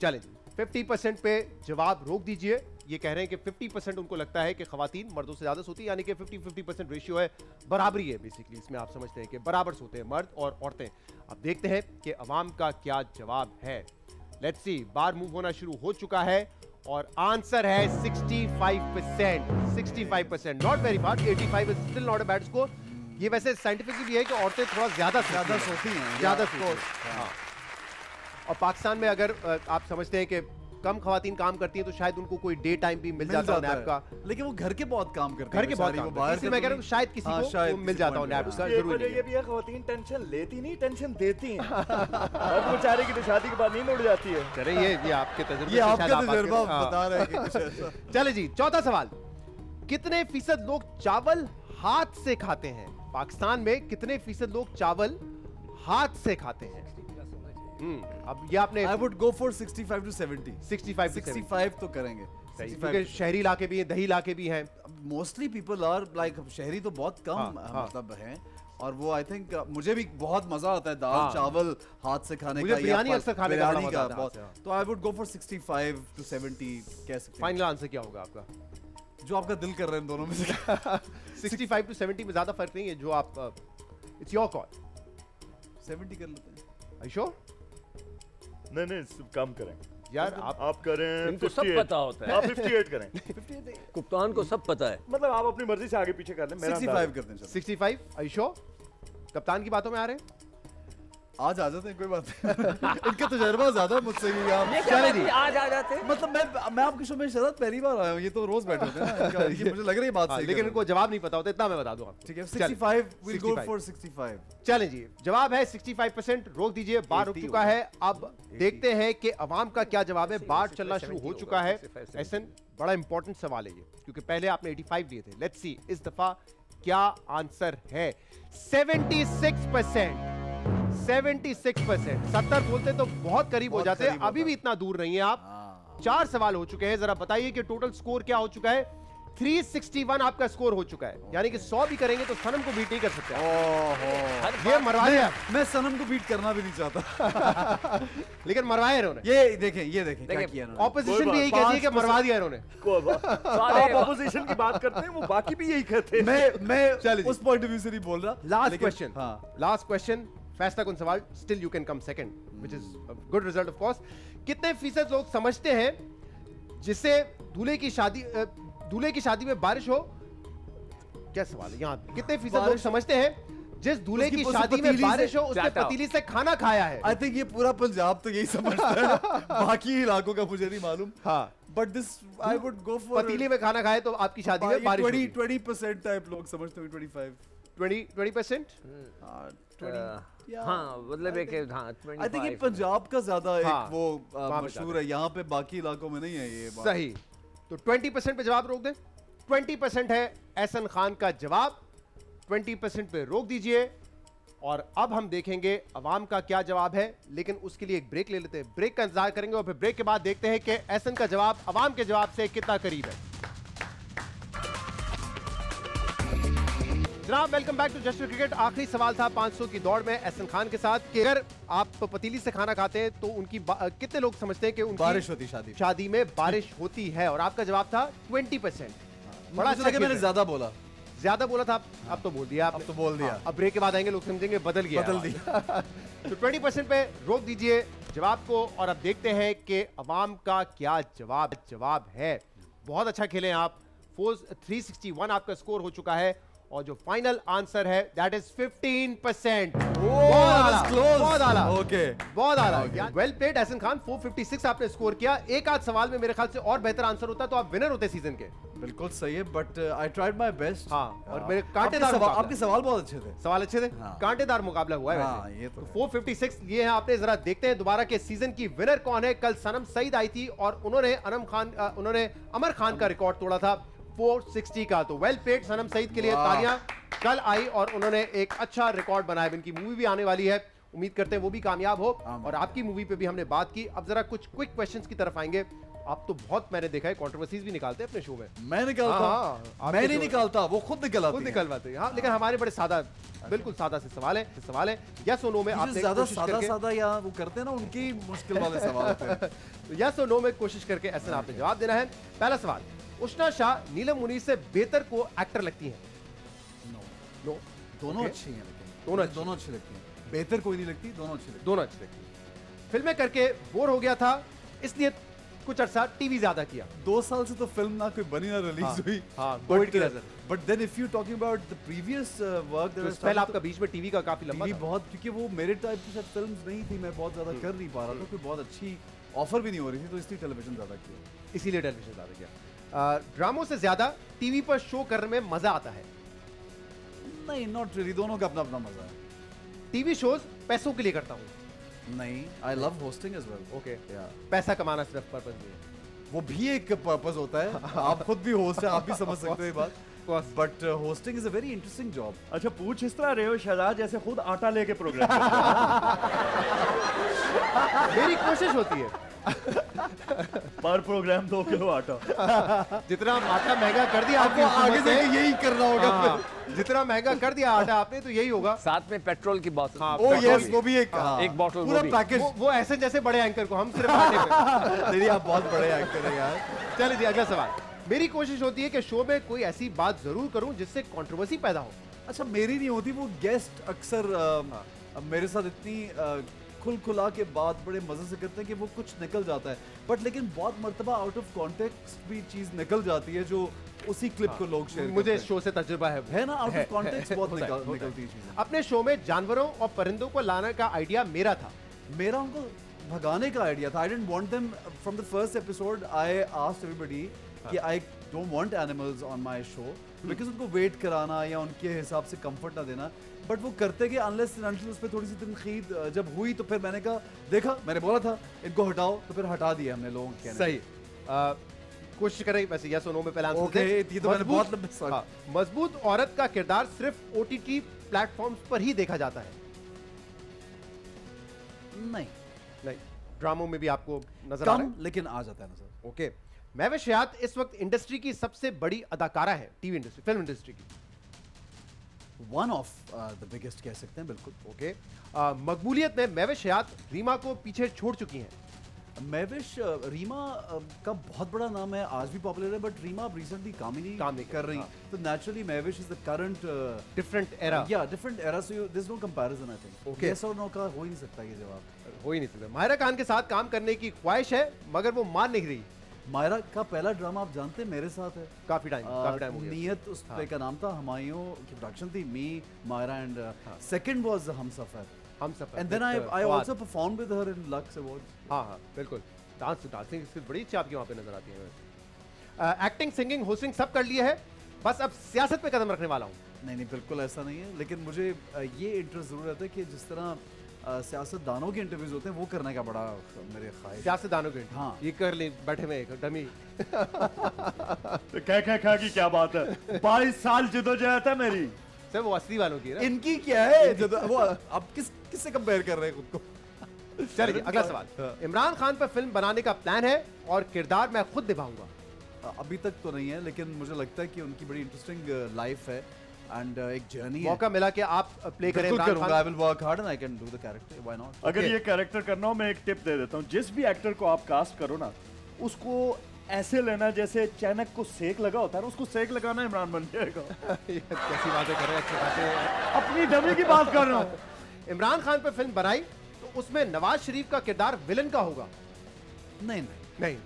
चलें जी, 50% पे जवाब रोक दीजिए। ये कह रहे हैं कि 50% उनको लगता है कि खवातीन मर्दों से ज्यादा सोती है, यानी कि 50-50% रेशियो है, बराबरी है बेसिकली। इसमें आप समझते हैं कि बराबर सोते हैं मर्द और औरतें। अब देखते हैं कि अवाम का क्या जवाब है। लेट्स सी, बार मूव होना शुरू हो चुका है और आंसर है 65%। 65%, not very far. 85 is still not a bad score. ये वैसे साइंटिफिकली भी है कि औरतें थोड़ा ज्यादा सोती हैं, ज्यादा सोती हैं। हाँ। और पाकिस्तान में अगर आप समझते हैं कि कम खवातीन काम करती हैं तो शायद उनको कोई डे टाइम भी मिल जाता है नैप का, लेकिन वो घर के बहुत काम करते हैं। घर के बहुत काम करते हैं, मैं कह रहा हूँ शायद किसी को मिल जाता हो नैप का। जरूर ये भी है, खवातीन टेंशन लेती नहीं, टेंशन देती हैं। अब बेचारे की तो शादी के बाद नींद उड़ जाती है। चले, ये आपके तजुर्बा बता रहे हैं। चले जी, चौथा सवाल। कितने फीसद लोग चावल हाथ से खाते हैं? पाकिस्तान में कितने फीसद लोग चावल हाथ से खाते हैं? अब ये आपने I would go for 65 to 70। 65 तो करेंगे, क्योंकि शहरी इलाके भी हैं, दही इलाके भी हैं। मोस्टली पीपल आर लाइक, शहरी तो बहुत कम मतलब हैं। और वो आई थिंक मुझे भी बहुत मजा आता है दाल चावल हाथ से खाने का, मुझे बिरयानी अक्सर खाने का बहुत। तो आई वुड गो फॉर 65 to 70 कह सकते हैं। फाइनल आंसर क्या होगा आपका? जो आपका दिल कर रहे हैं दोनों में से। 65 to 70 में ज्यादा फर्क नहीं है, जो आप इट्स योर कॉल। 70 कर लेते हैं। Are you sure? नहीं, कम करें यार। आप करें, इनको सब पता होता है। आप 58 करें। 58 कप्तान को सब पता है। मतलब आप अपनी मर्जी से आगे पीछे कर लें। 65 करते हैं। 65, Are you sure? कप्तान की बातों में आ रहे हैं? आज आ जाते हैं, कोई बात नहीं। इनका तजुर्बा ज्यादा मुझसे भी। आप चले जी, आज आ जाते हैं। मतलब मैं आपके शो में शायद पहली बार आया हूँ, ये तो रोज बैठे होते हैं ना। ये मुझे लग रही है बात सही, लेकिन इनको जवाब नहीं पता होता, इतना मैं बता दूं आपको। ठीक है, 65 we'll go for 65। चलें जी, जवाब है 65%। रोक दीजिए, बार रुक चुका है। अब देखते हैं कि अवाम का क्या जवाब है। बार चलना शुरू हो चुका है। एहसन, बड़ा इंपॉर्टेंट सवाल है ये, क्योंकि पहले आपने 85 दिए थे। लेट्स सी इस दफा क्या आंसर है। 76%। 76%। 70 बोलते तो बहुत करीब हो जाते हैं, अभी भी इतना दूर नहीं है आप। 4 सवाल हो चुके हैं। जरा बताइए कि टोटल स्कोर क्या हो चुका है। 361 आपका स्कोर हो चुका है, यानी कि 100 भी करेंगे तो सनम को बीट नहीं कर सकते। ये मरवा दिया। मैं सनम को बीट करना भी नहीं चाहता लेकिन मरवाया इन्होंने। ये देखें क्या किया इन्होंने। ऑपोजिशन भी यही कहती है कि मरवा दिया इन्होंने। आप ऑपोजिशन की बात करते हैं, वो बाकी भी यही कहते हैं। मैं उस पॉइंट ऑफ व्यू से नहीं बोल रहा। लास्ट क्वेश्चन, लास्ट क्वेश्चन, फैसला कुन सवाल, still you can come second, which is good result of course. कितने फीसद लोग समझते हैं जिसे दूल्हे की शादी में बारिश हो, क्या सवाल है यहाँ, कितने फीसद लोग समझते हैं जिस दूल्हे की शादी में बारिश हो उसने पतीली से खाना खाया है? आई थिंक ये पूरा पंजाब तो यही समझता है, बाकी इलाकों का मुझे नहीं मालूम। हाँ, but this I would go for पतीली में खाना खाए तो आपकी शादी में बारिश 20% टाइप लोग समझते हैं। 20% हाँ, मतलब एक आई थिंक ये पंजाब का ज्यादा एक वो मशहूर है, यहाँ पे बाकी इलाकों में नहीं है ये बात। सही, तो 20% पे जवाब रोक दें। 20% है एहसन खान का जवाब, 20% पे रोक दीजिए। और अब हम देखेंगे अवाम का क्या जवाब है, लेकिन उसके लिए एक ब्रेक ले लेते हैं। ब्रेक का इंतजार करेंगे और फिर ब्रेक के बाद देखते हैं कि एहसन का जवाब अवाम के जवाब से कितना करीब है। जनाब, welcome back to just cricket. आखिरी सवाल था 500 की दौड़ में एहसन खान के साथ कि अगर आप पतीली से खाना खाते हैं तो उनकी कितने लोग समझते हैं कि उनकी बारिश होती शादी में बारिश होती है, और आपका जवाब था 20%। बड़ा अच्छा कि मैंने ज्यादा बोला था, अब तो बोल दिया, अब ब्रेक के बाद आएंगे लोग समझेंगे बदल दिया तो 20% पे रोक दीजिए जवाब को, और अब देखते हैं कि अवाम का क्या जवाब है। बहुत अच्छा खेले आप, 361 आपका स्कोर हो चुका है, और जो फाइनल आंसर है दैट इज 15%। बहुत आला। वेल प्लेड एहसन खान, 456 आपने स्कोर किया। एक आध सवाल में मेरे ख्याल से और बेहतर आंसर होता तो आप विनर होते सीजन के। बिल्कुल सही है, but I tried my best. हाँ, और मेरे कांटेदार आपके सवाल बहुत अच्छे थे। कांटेदार मुकाबला हुआ है वैसे। ये तो 456 ये है आपने। जरा देखते हैं दोबारा के सीजन की विनर कौन है। कल सनम सईद आई थी और उन्होंने अमर खान का रिकॉर्ड तोड़ा था 460 का। तो वेल प्लेड सनम सईद के लिए तालियां। कल आई और उन्होंने एक अच्छा रिकॉर्ड बनाया। इनकी मूवी भी आने वाली है, उम्मीद करते हैं वो भी कामयाब हो। और आपकी मूवी पे भी हमने बात की। अब जरा कुछ क्विक क्वेश्चंस की तरफ आएंगे। आप तो बहुत, मैंने देखा है, कंट्रोवर्सीज भी निकालते हैं अपने शो में। मैं नहीं निकालता, वो खुद निकलवाते हैं। हाँ, लेकिन हमारे बड़े सादा, बिल्कुल सादा से सवाल है। यस और नो में आपने सादा या वो करते हैं ना, उनकी मुश्किल वाले सवाल होते हैं। तो यस और नो में कोशिश करके ऐसा आपने जवाब देना है। पहला सवाल, उष्णा शाह नीलम मुनीर से बेहतर को एक्टर लगती हैं? नो। दोनों अच्छी हैं, लेकिन दोनों अच्छी लगती हैं। बेहतर कोई नहीं लगती, दोनों अच्छी लगती हैं। फिल्में करके बोर हो गया था, इसलिए कुछ अरसा टीवी ज्यादा किया। 2 साल से तो फिल्म ना कोई बनी ना रिलीज हुई। कोविड की नजर। But then if you talking about the previous work, पहले आपका बीच में टीवी का काफी लंबा था। बहुत, क्योंकि वो मेरे टाइप की शायद फिल्म्स नहीं थी, मैं बहुत ज्यादा कर नहीं पा रहा था, कोई बहुत अच्छी ऑफर भी नहीं हो रही थी, तो इसलिए टेलीविजन ज्यादा किया। इसीलिए टेलीविजन ज्यादा किया। ड्रामों से ज्यादा टीवी पर शो करने में मजा आता है? नहीं, नॉट रियली, दोनों का अपना अपना मजा है। टीवी शोज पैसों के लिए करता हूँ? नहीं, I love hosting as well. Okay, पैसा कमाना सिर्फ पर्पस नहीं है, वो भी एक पर्पस होता है। आप खुद भी होस्ट हैं, आप भी समझ सकते हो ये बात। But hosting is a very interesting job. अच्छा, पूछ इस तरह रहे हो शहजाद जैसे खुद आटा लेके प्रोग्राम मेरी कोशिश होती है पर प्रोग्राम 2 किलो आटा। जितना आटा महंगा कर दिया आपने, आगे से यही करना होगा। जितना महंगा कर दिया आटा आपने, तो यही होगा। साथ में पेट्रोल की बोतल। वो भी एक बोतल, पूरा पैकेज। वो ऐसे जैसे बड़े एंकर को, हम सिर्फ आटे पे। नहीं, आप बहुत बड़े एंकर हैं यार। चलिए जी, अगला सवाल। मेरी कोशिश होती है कि शो में कोई ऐसी बात जरूर करूं जिससे कंट्रोवर्सी पैदा हो। अच्छा, मेरी नहीं होती, वो गेस्ट अक्सर मेरे साथ इतनी खुला के बाद बड़े मजे से करते हैं कि वो कुछ निकल जाता है, बट लेकिन बहुत मर्तबा आउट ऑफ कॉन्टेक्स्ट भी चीज निकल जाती है जो उसी क्लिप को लोग शेयर करते हैं। मुझे इस शो से तजुर्बा है ना, आउट ऑफ कॉन्टेक्स्ट बहुत निकलती है चीजें। अपने शो में जानवरों और परिंदों को लाने का आइडिया मेरा था। मेरा उनको भगाने का आइडिया था। I didn't want them from the first episode. I asked everybody कि I don't want animals on my show, because उनको वेट कराना या उनके हिसाब से कंफर्ट ना देना। बट वो करते कि अनलेस एंड अनटिल उस पे थोड़ी सी तनकीद जब हुई तो फिर मैंने कहा, देखा मैंने बोला था इनको हटाओ, तो फिर हटा दिया हमने लोगों के। सही। कोशिश करें वैसे यस और नो में पहला आंसर ओके, ये तो मैंने बहुत लंबे सवाल। मजबूत औरत का किरदार सिर्फ ओटीटी प्लेटफॉर्म्स पर ही देखा जाता है? नहीं, ड्रामों में भी आपको नजर कम, लेकिन आ जाता है नजर। ओके। महविश हयात इस वक्त इंडस्ट्री की सबसे बड़ी अदाकारा है, टीवी इंडस्ट्री, फिल्म इंडस्ट्री की। वन ऑफ द बिगेस्ट कह सकते हैं, बिल्कुल। ओके, मकबूलियत में महविश हयात रीमा को पीछे छोड़ चुकी हैं। महविश रीमा का बहुत बड़ा नाम है, आज भी पॉपुलर है, बट रीमा अब रिसेंटली काम नहीं कर रही, तो naturally Mahwish is the current different era, या different era, so there is no comparison I think. Okay, yes और नो का हो ही नहीं सकता, ये जवाब हो ही नहीं सकता। माहिरा खान के साथ काम करने की ख्वाहिश है, मगर वो मान नहीं रही। माहिरा का पहला ड्रामा आप जानते हैं मेरे साथ है, काफी टाइम हो गया। नियत उस पे का नाम था, हुमायूं की प्रोडक्शन थी, me, Mahira and second was Humsafar, and then I also perform with her in Lux awards. हां बिल्कुल, डांसिंग इसकी बड़ी अच्छी आपकी वहां पे नजर आती है। एक्टिंग, सिंगिंग, होस्टिंग सब कर लिया है, बस अब सियासत पे कदम रखने वाला हूं। नहीं बिल्कुल ऐसा नहीं है, लेकिन मुझे ये इंटरेस्ट जरूर रहता है कि जिस तरह सियासतदानों के इंटरव्यूज होते हैं वो करने का बड़ा मेरे ख्वाहिश। सियासतदानों के? हाँ, ये कर ले बैठे में डमी। तो क्या की क्या बात है, 22 साल जदोजहद है मेरी। सर वो असली वालों की है, इनकी क्या है वो अब किससे कंपेयर कर रहे हैं खुद को। चलिए अगला सवाल। इमरान खान पर फिल्म बनाने का प्लान है और किरदार मैं खुद निभाऊंगा। अभी तक तो नहीं है, लेकिन मुझे लगता है कि उनकी बड़ी इंटरेस्टिंग लाइफ है एंड एक जर्नी है। मौका मिला कि आप प्ले करें Imran Khan. I will work hard and I can do the character, why not. अगर ये कैरेक्टर करना हो, मैं एक टिप दे देता हूँ, जिस भी एक्टर को आप कास्ट करो ना, उसको ऐसे लेना जैसे चैनक को सेक लगा होता है ना, उसको सेक लगाना, इमरान बन जाएगा। कैसी बातें कर रहे हैं, अच्छे खासे अपनी डमी की बात कर रहा हूँ। इमरान खान पर फिल्म बनाई तो उसमें नवाज शरीफ का किरदार विलन का होगा? नहीं,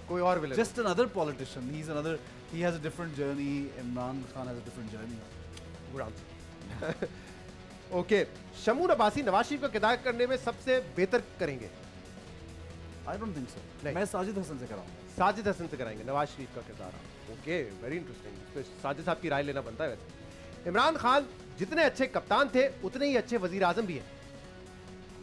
कोई और villain, just another politician, he is another, he has a different journey, Imran Khan has a different journey. Okay, Shamoon Abbasi Nawaz Sharif का किरदार करने में सबसे बेहतर करेंगे? आई डोंट थिंक सो, मैं साजिद हसन से कराऊंगा। साजिद हसन से कराएंगे नवाज शरीफ का किरदार। ओके, वेरी इंटरेस्टिंग, साजिद साहब की राय लेना बनता है वैसे। इमरान खान जितने अच्छे कप्तान थे उतने ही अच्छे वजीर आजम भी हैं।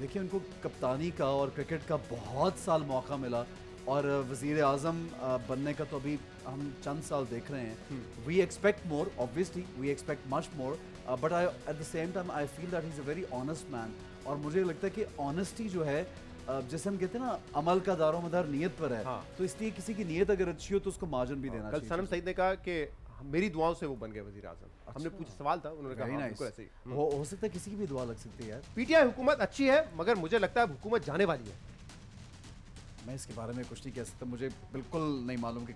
देखिए, उनको कप्तानी का और क्रिकेट का बहुत साल मौका मिला, और वज़ीर आज़म बनने का तो अभी हम चंद साल देख रहे हैं। We expect more, obviously we expect much more, but I at the same time I feel that he is a very honest man. और मुझे लगता है कि ऑनेस्टी जो है, जैसे हम कहते हैं ना, अमल का दारोमदार नियत पर है। हाँ। तो इसलिए किसी की नियत अगर अच्छी हो तो उसको मार्जिन भी देना चाहिए। कल सनम सईद ने कहा कि मेरी दुआओं से वो बन गए वज़ीर आज़म। अच्छा। हमने पूछा, सवाल था, उन्होंने कहा बिल्कुल ऐसे ही हो सकता है, किसी की भी दुआ लग सकती है यार। पीटीआई हुकूमत अच्छी है, मगर मुझे लगता है हुकूमत जाने वाली है। मैं इसके बारे में कुछ नहीं कह सकता, मुझे बिल्कुल नहीं मालूम कि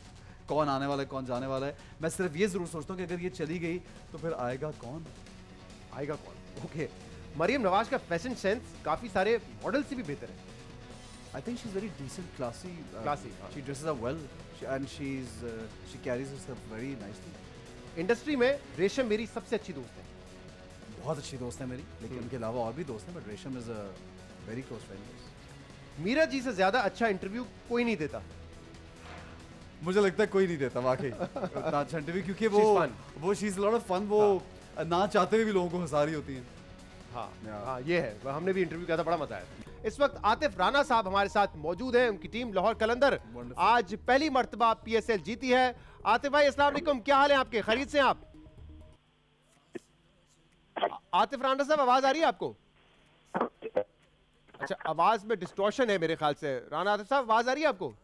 कौन आने वाला है, कौन जाने वाला है। मैं सिर्फ ये जरूर सोचता हूँ कि अगर ये चली गई तो फिर आएगा कौन। ओके, मरियम नवाज का फैशन सेंस काफी सारे मॉडल से भी बेहतर है। I think she is very decent, classy, she dresses up well and she carries herself very nicely. Industry में रेशम मेरी सबसे अच्छी दोस्त है। बहुत अच्छी दोस्त है मेरी, लेकिन उनके अलावा और भी दोस्त हैं, but Resham is a very close friend. Meera ji से ज्यादा अच्छा इंटरव्यू कोई नहीं देता। मुझे लगता है कोई नहीं देता वाकई इतना अच्छा इंटरव्यू, क्योंकि वो she is lot of fun, वो ना चाहते हुए भी लोगों को हंसा रही होती है। हाँ, ये है, हमने भी इंटरव्यू किया था, बड़ा मजा आया। इस वक्त आतिफ राना साहब हमारे साथ मौजूद हैं, उनकी टीम लाहौर कलंदर आज पहली मर्तबा PSL जीती है। आतिफ भाई अस्सलाम वालेकुम, क्या हाल है आपके, खैरियत से आप? आतिफ राना साहब, आवाज आ रही है आपको? अच्छा, आवाज में डिस्टॉर्शन है मेरे ख्याल से। राना आतिफ साहब, आवाज आ रही है आपको?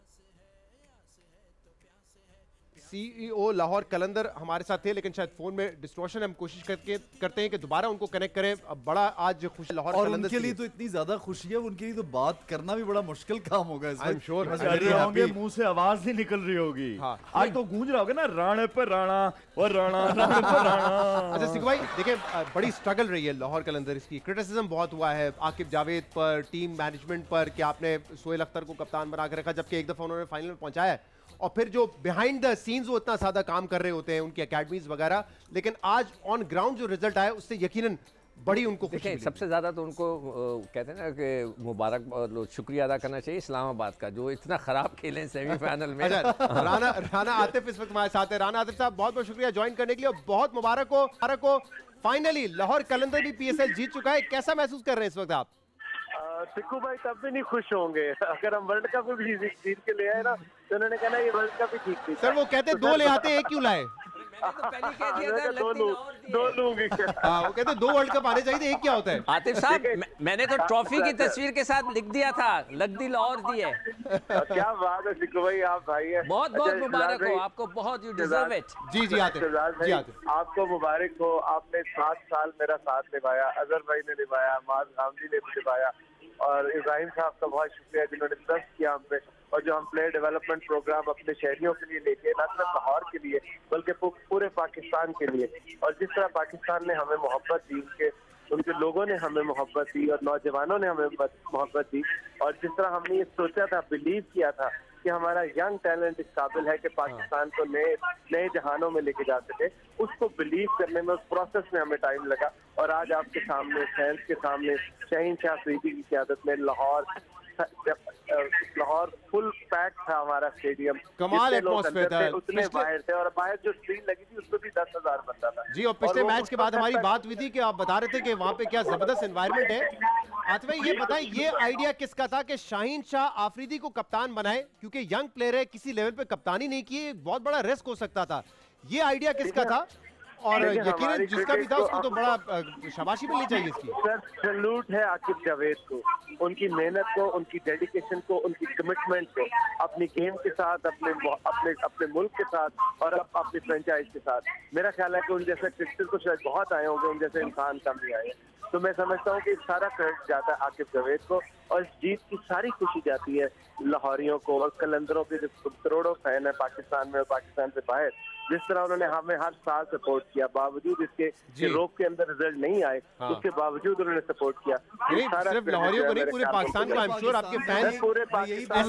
CEO लाहौर कलंदर हमारे साथ थे, लेकिन शायद फोन में डिस्टॉर्शन है। हम कोशिश करते हैं कि दोबारा उनको कनेक्ट करें। अब बड़ा आज खुशी लाहौर और उनके लिए तो इतनी ज्यादा खुशी है, उनके लिए तो बात करना भी बड़ा मुश्किल काम होगा। आई एम श्योर होंगे, मुंह से आवाज नहीं निकल रही होगी। हाँ। आज तो गूंज रहा होगा ना, राणे पर राणा और राणा पर राणा। अच्छा सिकू भाई, देखिए बड़ी स्ट्रगल रही है लाहौर कलंदर, इसकी क्रिटिसिज्म बहुत हुआ है आकिब जावेद पर, टीम मैनेजमेंट पर, कि आपने सोहेल अख्तर को कप्तान बना के रखा, जबकि एक दफा उन्होंने फाइनल में पहुंचाया है। और फिर जो बिहाइंड द सीन्स वो इतना सादा काम कर रहे होते हैं, उनकी एकेडमीज वगैरह, लेकिन आज ऑन ग्राउंड जो रिजल्ट आया उससे यकीनन बड़ी उनको खुशी मिली। सबसे ज्यादा तो उनको कहते हैं ना कि मुबारक, शुक्रिया अदा करना चाहिए इस्लामाबाद का, जो इतना खराब खेले सेमीफाइनल में। राना आतिफ इस वक्त हमारे साथ है। राना आतिफ साहब, बहुत बहुत शुक्रिया ज्वाइन करने के लिए, बहुत मुबारक हो। फाइनली लाहौर कलंदर भी PSL जीत चुका है, कैसा महसूस कर रहे हैं इस वक्त आप? सिक्कू भाई तब भी नहीं खुश होंगे अगर हम वर्ल्ड कप भी जीत के ले आए ना, तो उन्होंने कहना ये वर्ल्ड कप ही ठीक थी। सर वो कहते 2 ले आते 1 क्यों लाए? दो लूंगी। हाँ, वो कहते 2 वर्ल्ड कप आने चाहिए, एक क्या होता है? आतिफ साहब, मैंने तो ट्रॉफी की तस्वीर के साथ लिख दिया था, लगदी लाहौर दी है। क्या बात है सिक्कू भाई, आप भाई है। बहुत बहुत मुबारक हो आपको, बहुत, यू डिजर्व इट। जी जी आतिफ जी, आतिफ आपको मुबारक हो, आपने 7 साल मेरा साथ निभाया, अजहर भाई ने निभाया, माज गांधी ने भी निभाया, और इब्राहिम साहब का बहुत शुक्रिया जिन्होंने ट्रस्ट किया हम पे, और जो हम प्लेयर डेवलपमेंट प्रोग्राम अपने शहरियों के लिए लेके, न सिर्फ लाहौर के लिए बल्कि पूरे पाकिस्तान के लिए, और जिस तरह पाकिस्तान ने हमें मोहब्बत दी, उनके लोगों ने हमें मोहब्बत दी और नौजवानों ने हमें मोहब्बत दी, और जिस तरह हमने ये सोचा था, बिलीव किया था कि हमारा यंग टैलेंट इस काबिल है कि पाकिस्तान को नए जहानों में लेके जा सके, उसको बिलीव करने में, उस प्रोसेस में हमें टाइम लगा। और आज आपके सामने, फैंस के सामने, शहीन शाह अफरीदी की क़यादत में लाहौर फुल पैक था हमारा स्टेडियम, कमाल एटमॉस्फेयर था, उतने बाहर थे, और बाहर जो स्क्रीन लगी थी उसमें भी 10,000 बंदा था जी। और पिछले मैच के बाद हमारी बात हुई थी कि आप बता रहे थे कि वहाँ पे क्या जबरदस्त एनवायरनमेंट है। आतिफ भाई ये बताएं, ये आइडिया किसका था कि शाहीन शाह आफरीदी को कप्तान बनाए, क्योंकि यंग प्लेयर है, किसी लेवल पे कप्तानी नहीं की, बहुत बड़ा रिस्क हो सकता था, ये आइडिया किसका था? और यकीनन जिसका भी था उसको तो बड़ा शाबाशी मिलनी चाहिए इसकी। सर सैल्यूट है आकिब जावेद को, उनकी मेहनत को, उनकी डेडिकेशन को, उनकी कमिटमेंट को, अपनी गेम के साथ, अपने मुल्क के साथ, और अपनी फ्रेंचाइज के साथ। मेरा ख्याल है कि उन जैसे क्रिकेटर को शायद बहुत आए होंगे, उन जैसे इंसान कम ही आए हैं। तो मैं समझता हूँ कि सारा क्रेडिट जाता है आकिब जावेद को, और इस जीत की सारी खुशी जाती है लाहौरियों को और कलंदरों के जो करोड़ों फैन है पाकिस्तान में और पाकिस्तान से बाहर। जिस तरह उन्होंने हमें हर साल सपोर्ट किया, बावजूद इसके कि रोक के अंदर रिजल्ट नहीं आए, उसके बावजूद उन्होंने सपोर्ट किया। सिर्फ लाहौरियों को नहीं, पूरे पाकिस्तान को, आई एम श्योर आपके फैंस पूरे पाकिस्तान।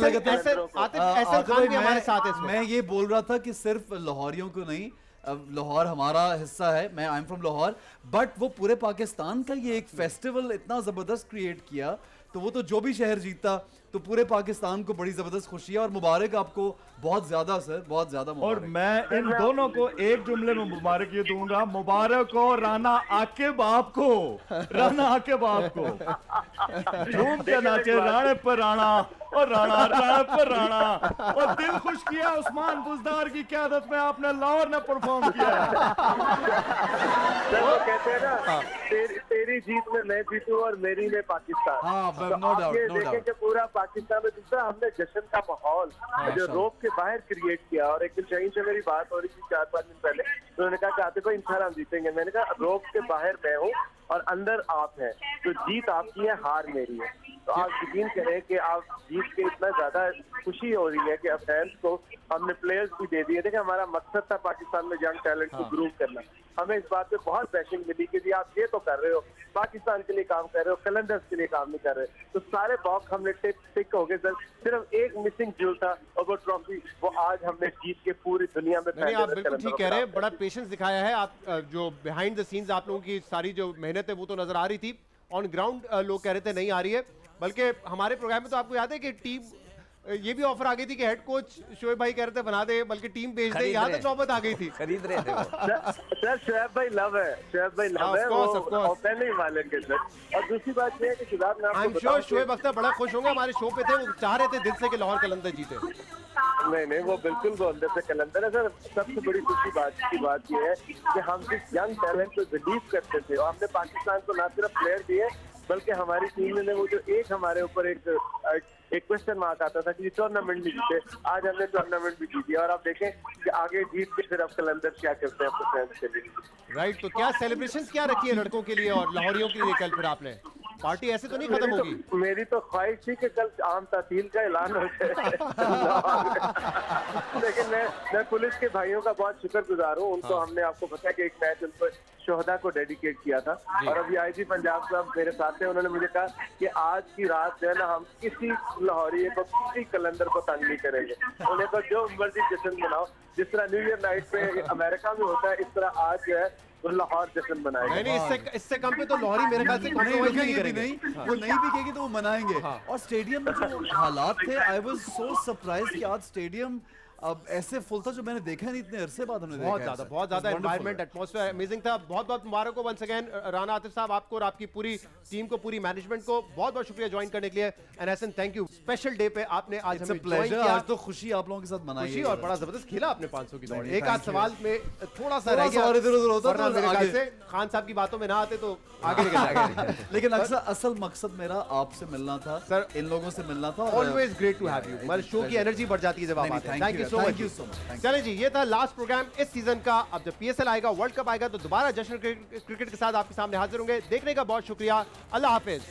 मैं ये बोल रहा था कि सिर्फ लाहौरियों को नहीं, लाहौर हमारा हिस्सा है, मैं I am from Lahore, but वो पूरे पाकिस्तान का ये एक फेस्टिवल इतना जबरदस्त क्रिएट किया, तो वो तो जो भी शहर जीता तो पूरे पाकिस्तान को बड़ी जबरदस्त खुशी है। और मुबारक आपको बहुत ज्यादा सर, बहुत ज्यादा मुबारक। और मैं इन दोनों को एक जुमले में मुबारक ये दूंगा, मुबारक हो राना आकिब आपको, राना आकिब आपको। झूम के नाचे राणे पर राणा, और राणा राणे पर राणा, और दिल खुश किया उस्मान बुजदार की क़यादत में आपने लाहौर ने परफॉर्म किया। वो कहते हैं ना, तेरी जीत में मैं जीतूं और मेरी में पाकिस्तान। तो नो डाउट, ये देखें कि पूरा पाकिस्तान में दूसरा हमने जश्न का माहौल जो रोक के बाहर क्रिएट किया। और एक दिन शहीन से मेरी बात हो रही थी 4-5 दिन पहले, तो उन्होंने कहा चाहते भाई इंशाल्लाह हम जीतेंगे। मैंने कहा रोक के बाहर मैं हूँ और अंदर आप हैं, तो जीत आपकी है, हार मेरी है। तो आप यकीन करें कि आप जीत के इतना ज्यादा खुशी हो रही है कि अब फैंस को हमने प्लेयर्स भी दे दिए। देखिए हमारा मकसद था पाकिस्तान में यंग टैलेंट को ग्रूव करना, हमें इस बात पे बहुत पैशन मिली कि जी आप ये तो कर रहे हो, पाकिस्तान के लिए काम कर रहे हो, कलंदर्स के लिए काम नहीं कर रहे। तो सारे बॉक्स हमने टिक हो गए सर, सिर्फ एक मिसिंग ज्यूल था और वो ट्रॉफी, वो आज हमने जीत के पूरी दुनिया में। नहीं, आप बिल्कुल ठीक कह रहे हैं, बड़ा पेशेंस दिखाया है आप। जो बिहाइंड द सीन्स आप लोगों की सारी जो मेहनत है वो तो नजर आ रही थी, ऑन ग्राउंड लोग कह रहे थे नहीं आ रही है। बल्कि हमारे प्रोग्राम में तो आपको याद है कि टीम ये भी ऑफर आ गई थी कि हेड कोच शोएब भाई कह रहे थे बना दे, बल्कि टीम भेज दे, यहाँ तक नौबत आ गई थी। खरीद रहे थे सर शोएब भाई लव है, शोएब भाई लव है, वो पहले ही मालिक है सर। और दूसरी बात ये है कि शुरुआत में I am sure Shoaib Akhtar बड़ा खुश होंगे, हमारे शो पे थे, वो चाह रहे थे दिल से कि लाहौर कलंदर जीते। नहीं, वो बिल्कुल वो अंदर से कलंदर है सर। सबसे बड़ी खुशी की बात ये है कि हम जिस यंग टैलेंट को बिलीव करते थे, और हमने पाकिस्तान को ना सिर्फ प्लेयर दिए बल्कि हमारी टीम ने वो जो एक हमारे ऊपर एक क्वेश्चन मार्क आता था कि टूर्नामेंट भी जीते, आज हमने टूर्नामेंट भी जीती। और आप देखें कि आगे जीत के फिर अब कलंदर क्या करते हैं अपने फैंस के लिए। राइट, तो क्या सेलिब्रेशंस क्या रखी है लड़कों के लिए और लाहौरियों के लिए? कल फिर आपने पार्टी ऐसे तो नहीं खत्म होगी? मेरी तो ख्वाहिश थी कि कल आम तासील का ऐलान हो जाए। लेकिन मैं पुलिस के भाइयों का बहुत शुक्रगुजार हूँ, उनको हमने, आपको पता है कि एक मैच उनको शोहदा को डेडिकेट किया था। और अभी आईजी पंजाब साहब मेरे साथ थे, उन्होंने मुझे कहा कि आज की रात जो है ना, हम किसी लाहौरी को, किसी कलंदर को तंग नहीं करेंगे। उन्हें तो जो मर्जी जश्न मनाओ, जिस तरह न्यू ईयर नाइट पे अमेरिका में होता है, इस तरह आज जो है वो लाहौर जश्न मनाएंगे। नहीं, इससे कम पे तो लाहौरी मेरे ख्याल से नहीं, वो नहीं भी कहेगी तो वो मनाएंगे। और स्टेडियम में जो हालात थे, आई वाज सो सरप्राइज्ड कि आज स्टेडियम अब ऐसे फुल था जो मैंने देखा नहीं इतने अरसे बाद हमने देखा। बहुत ज्यादा एनवायरनमेंट एटमॉस्फेयर अमेजिंग था। बहुत बहुत मुबारक हो वंस अगेन राना आतिफ साहब, आपको और आपकी पूरी टीम को, पूरी मैनेजमेंट को बहुत बहुत शुक्रिया ज्वाइन करने के लिए। And Hasan thank you, special day पे आपने आज हमें ज्वाइन किया। आज तो खुशी आप लोगों के साथ मनाई, खुशी और बड़ा जबरदस्त खेला आपने 500 की दौड़। एक आध सवाल में थोड़ा सा रह गया, इधर-उधर होता तो मेरे ख्याल से खान साहब की बातों में ना आते तो आगे निकल जाएगा। लेकिन असल मकसद मेरा आपसे मिलना था सर, इन लोगों से मिलना था। Always great to have you. हमारे शो की एनर्जी बढ़ जाती है जब आप आते हैं। Thank you so much. चलें जी, ये था लास्ट प्रोग्राम इस सीजन का। अब जब पीएसएल आएगा, वर्ल्ड कप आएगा, तो दोबारा जश्न क्रिकेट के साथ आपके सामने हाजिर होंगे। देखने का बहुत शुक्रिया। अल्लाह हाफिज।